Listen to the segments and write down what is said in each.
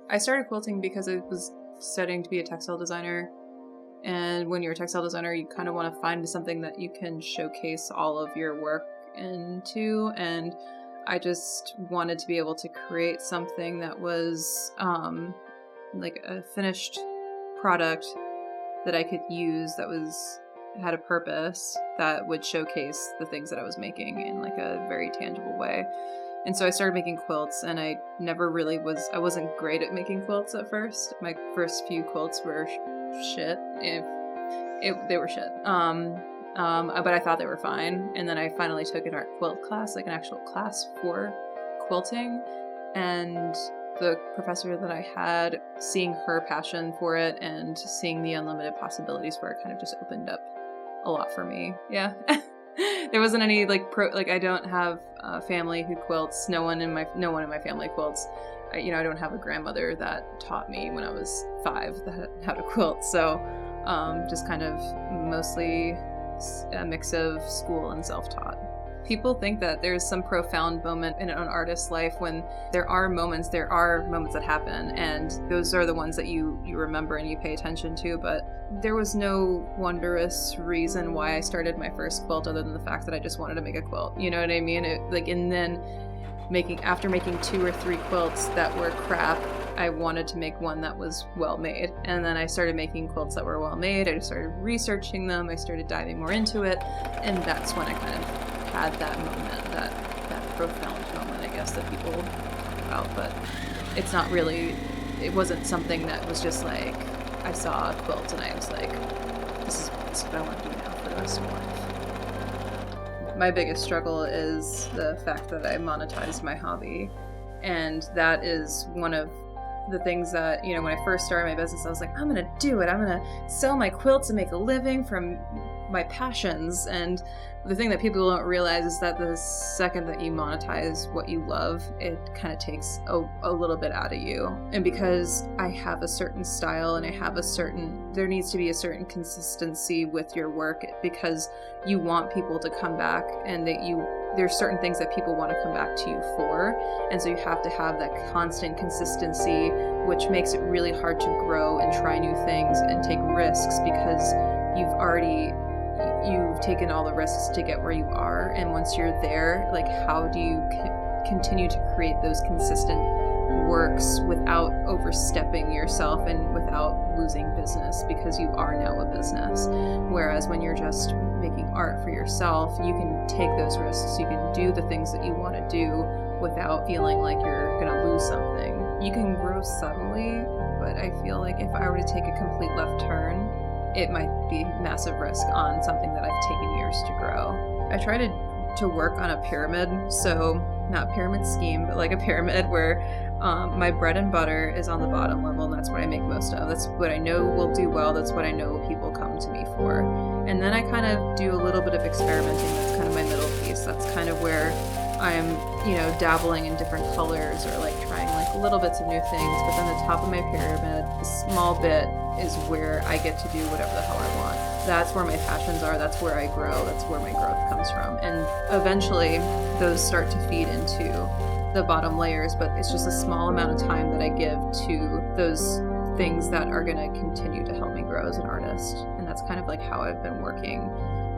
I started quilting because I was studying to be a textile designer. And when you're a textile designer, you kind of want to find something that you can showcase all of your work into. And I just wanted to be able to create something that was like a finished product that I could use that had a purpose that would showcase the things that I was making in like a very tangible way. And so I started making quilts, and I wasn't great at making quilts at first. My first few quilts were shit. They were shit. But I thought they were fine. And then I finally took an art quilt class, like an actual class for quilting. And the professor that I had, seeing her passion for it and seeing the unlimited possibilities for it kind of just opened up a lot for me. Yeah. There wasn't any I don't have a family who quilts. No one in my family quilts. I don't have a grandmother that taught me when I was 5 how to quilt. So just kind of mostly a mix of school and self-taught. People think that there's some profound moment in an artist's life when there are moments that happen, and those are the ones that you remember and you pay attention to, but there was no wondrous reason why I started my first quilt other than the fact that I just wanted to make a quilt. You know what I mean? After making 2 or 3 quilts that were crap, I wanted to make one that was well made. And then I started making quilts that were well made. I just started researching them. I started diving more into it. And that's when I kind of had that moment, that profound moment, I guess, that people talk about. But it wasn't something that was just like, I saw a quilt and I was like, this is what I want to do now for the rest of my life. My biggest struggle is the fact that I monetized my hobby. And that is one of the things that, when I first started my business, I was like, I'm going to do it. I'm going to sell my quilts and make a living from my passions. And the thing that people don't realize is that the second that you monetize what you love, it kind of takes a little bit out of you. And because I have a certain style and there needs to be a certain consistency with your work, because you want people to come back, and there's certain things that people want to come back to you for. And so you have to have that constant consistency, which makes it really hard to grow and try new things and take risks, because you've taken all the risks to get where you are. And once you're there, like, how do you continue to create those consistent works without overstepping yourself and without losing business, because you are now a business. Whereas when you're just making art for yourself, you can take those risks, you can do the things that you want to do without feeling like you're going to lose something. You can grow subtly, but I feel like if I were to take a complete left turn, it might be massive risk on something that I've taken years to grow. I try to work on a pyramid, so not a pyramid scheme, but like a pyramid where my bread and butter is on the bottom level, and that's what I make most of. That's what I know will do well. That's what I know people come to me for. And then I kind of do a little bit of experimenting. That's kind of my middle piece. That's kind of where I'm, dabbling in different colors, or like trying like little bits of new things. But then the top of my pyramid, the small bit, is where I get to do whatever the hell I want. That's where my passions are. That's where I grow. That's where my growth comes from. And eventually those start to feed into the bottom layers, but it's just a small amount of time that I give to those things that are going to continue to help me grow as an artist. And that's kind of like how I've been working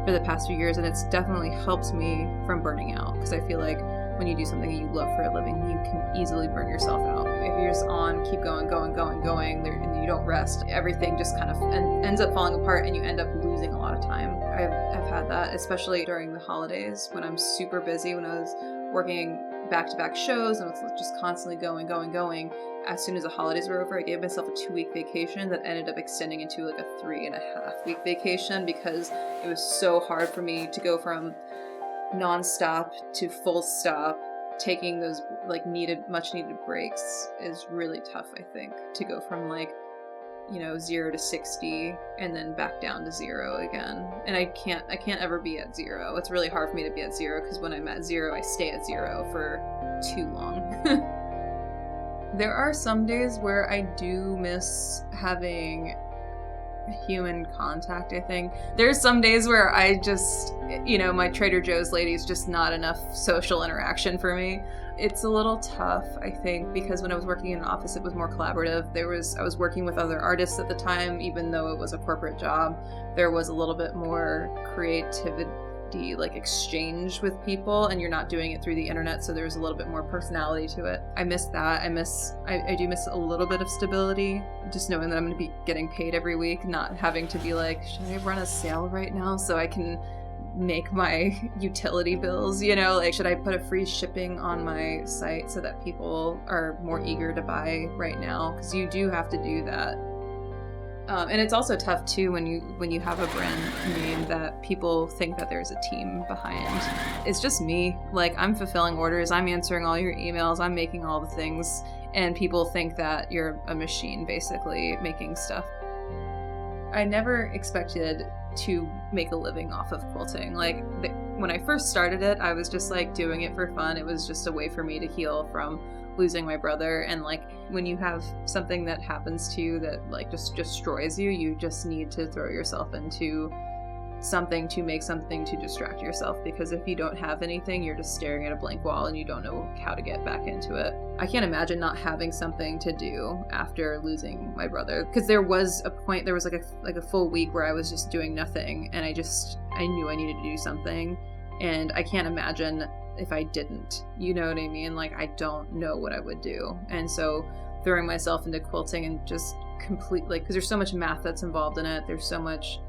for the past few years. And it's definitely helped me from burning out, because I feel like when you do something you love for a living, you can easily burn yourself out. If you're just keep going, and you don't rest, everything just kind of ends up falling apart, and you end up losing a lot of time. I've had that, especially during the holidays when I'm super busy, when I was working back-to-back shows and was just constantly going. As soon as the holidays were over, I gave myself a 2-week vacation that ended up extending into like a 3.5-week vacation, because it was so hard for me to go from non-stop to full stop. Taking those much needed breaks is really tough, I think, to go from 0 to 60 and then back down to 0 again. And I can't ever be at 0. It's really hard for me to be at 0, because when I'm at 0, I stay at 0 for too long. There are some days where I do miss having human contact, I think. There's some days where I just, my Trader Joe's lady is just not enough social interaction for me. It's a little tough, I think, because when I was working in an office, it was more collaborative. I was working with other artists at the time, even though it was a corporate job. There was a little bit more creativity, like exchange with people, and you're not doing it through the internet, so there's a little bit more personality to it. I miss that. I do miss a little bit of stability, just knowing that I'm going to be getting paid every week, not having to be like, should I run a sale right now so I can make my utility bills, like should I put a free shipping on my site so that people are more eager to buy right now, because you do have to do that. And it's also tough too when you have a brand name that people think that there's a team behind. It's just me. Like, I'm fulfilling orders, I'm answering all your emails, I'm making all the things, and people think that you're a machine basically making stuff. I never expected to make a living off of quilting. Like, when I first started it, I was just like doing it for fun. It was just a way for me to heal from losing my brother. And like, when you have something that happens to you that like just destroys you, you just need to throw yourself into something to make something to distract yourself, because if you don't have anything, you're just staring at a blank wall and you don't know how to get back into it. I can't imagine not having something to do after losing my brother, because there was a point, there was like a full week where I was just doing nothing, and I knew I needed to do something, and I can't imagine if I didn't, you know what I mean? Like, I don't know what I would do. And so throwing myself into quilting and just completely, because there's so much math that's involved in it, there's so much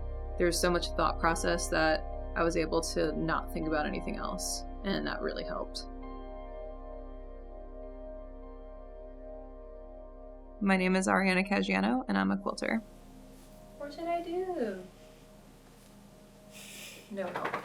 thought process, that I was able to not think about anything else, and that really helped. My name is Arianna Caggiano, and I'm a quilter. What should I do? No help.